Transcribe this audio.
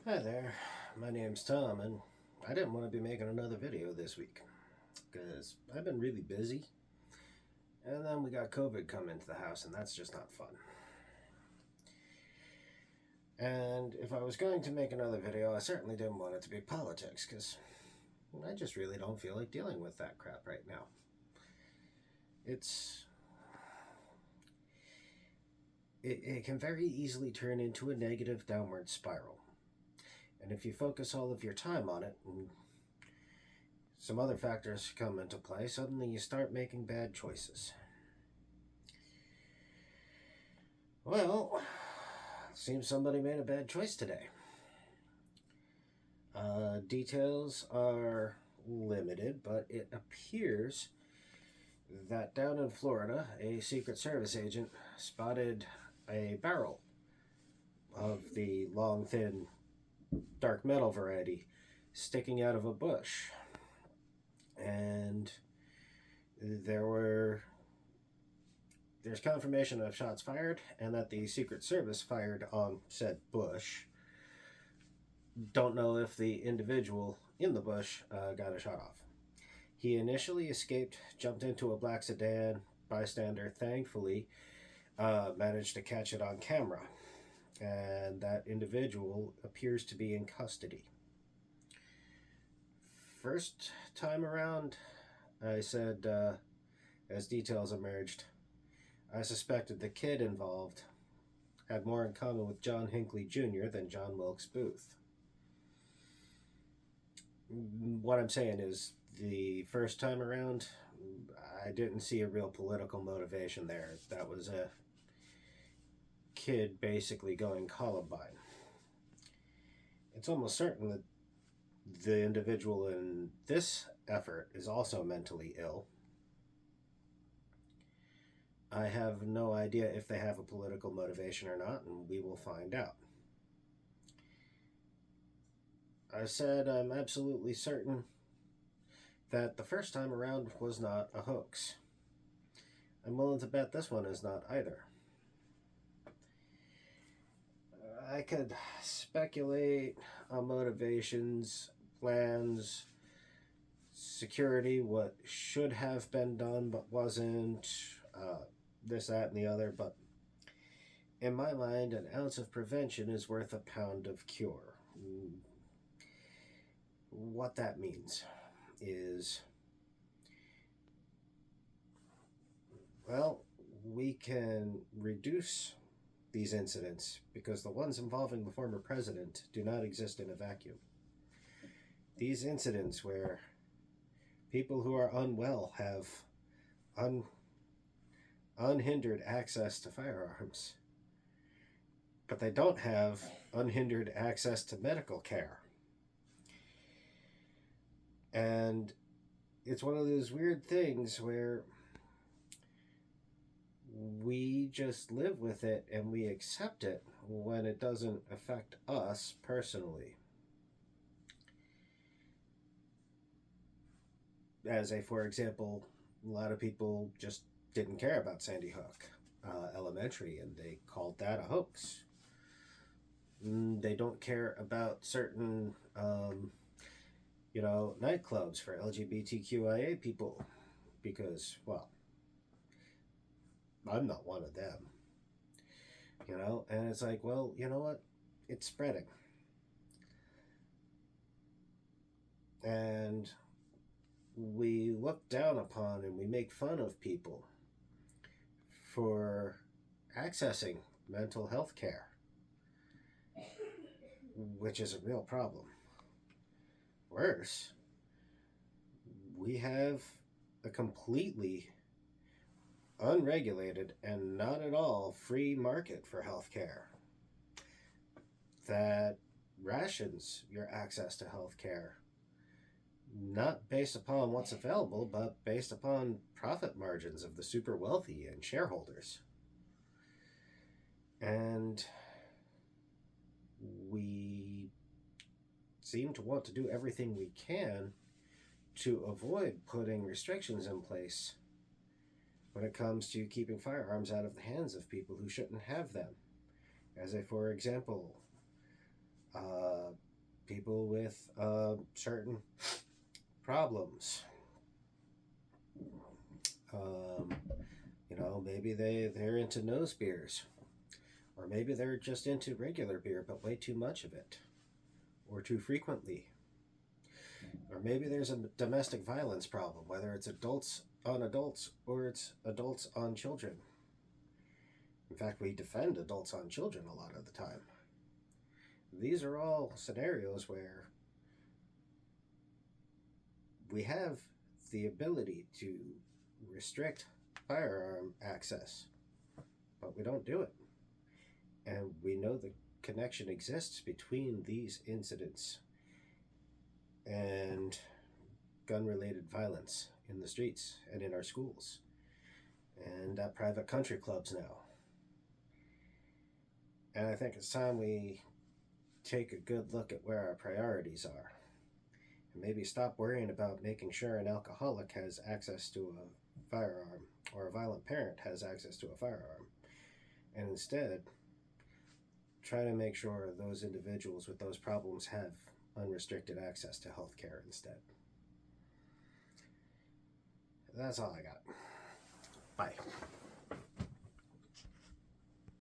Hi there, my name's Tom, and I didn't want to be making another video this week because I've been really busy, and then we got COVID come into the house, and that's just not fun. And if I was going to make another video, I certainly didn't want it to be politics because I just really don't feel like dealing with that crap right now. It's. It can very easily turn into a negative downward spiral. And if you focus all of your time on it, and some other factors come into play, suddenly you start making bad choices. Well, seems somebody made a bad choice today. Details are limited, but it appears that down in Florida, a Secret Service agent spotted a barrel of the long, thin, dark metal variety sticking out of a bush. And there's confirmation of shots fired and that the Secret Service fired on said bush. Don't know if the individual in the bush got a shot off. He initially escaped, jumped into a black sedan. Bystander thankfully managed to catch it on camera, and that individual appears to be in custody. First time around, I said, as details emerged, I suspected the kid involved had more in common with John Hinckley Jr. than John Wilkes Booth. What I'm saying is, the first time around, I didn't see a real political motivation there. That was a kid basically going Columbine. It's almost certain that the individual in this effort is also mentally ill. I have no idea if they have a political motivation or not, and we will find out. I said I'm absolutely certain that the first time around was not a hoax. I'm willing to bet this one is not either. I could speculate on motivations, plans, security, what should have been done but wasn't, this, that, and the other, but in my mind, an ounce of prevention is worth a pound of cure. What that means is, well, we can reduce these incidents because the ones involving the former president do not exist in a vacuum. These incidents where people who are unwell have unhindered access to firearms, but they don't have unhindered access to medical care. And it's one of those weird things where we just live with it and we accept it when it doesn't affect us personally. For example, a lot of people just didn't care about Sandy Hook Elementary, and they called that a hoax. They don't care about certain, nightclubs for LGBTQIA people because, well, I'm not one of them. And it's like, well, you know what? It's spreading. And we look down upon and we make fun of people for accessing mental health care, which is a real problem. Worse, we have a completely unregulated and not at all free market for healthcare that rations your access to healthcare, not based upon what's available, but based upon profit margins of the super wealthy and shareholders. And we seem to want to do everything we can to avoid putting restrictions in place when it comes to keeping firearms out of the hands of people who shouldn't have them. For example, uh, people with certain problems. Um, maybe they're into nose beers, or maybe they're just into regular beer, but way too much of it, or too frequently. Or maybe there's a domestic violence problem, whether it's adults on adults or it's adults on children. In fact, we defend adults on children a lot of the time. These are all scenarios where we have the ability to restrict firearm access, but we don't do it. And we know the connection exists between these incidents and gun-related violence in the streets and in our schools and at private country clubs now. And I think it's time we take a good look at where our priorities are and maybe stop worrying about making sure an alcoholic has access to a firearm or a violent parent has access to a firearm, and instead try to make sure those individuals with those problems have unrestricted access to health care instead. That's all I got. Bye.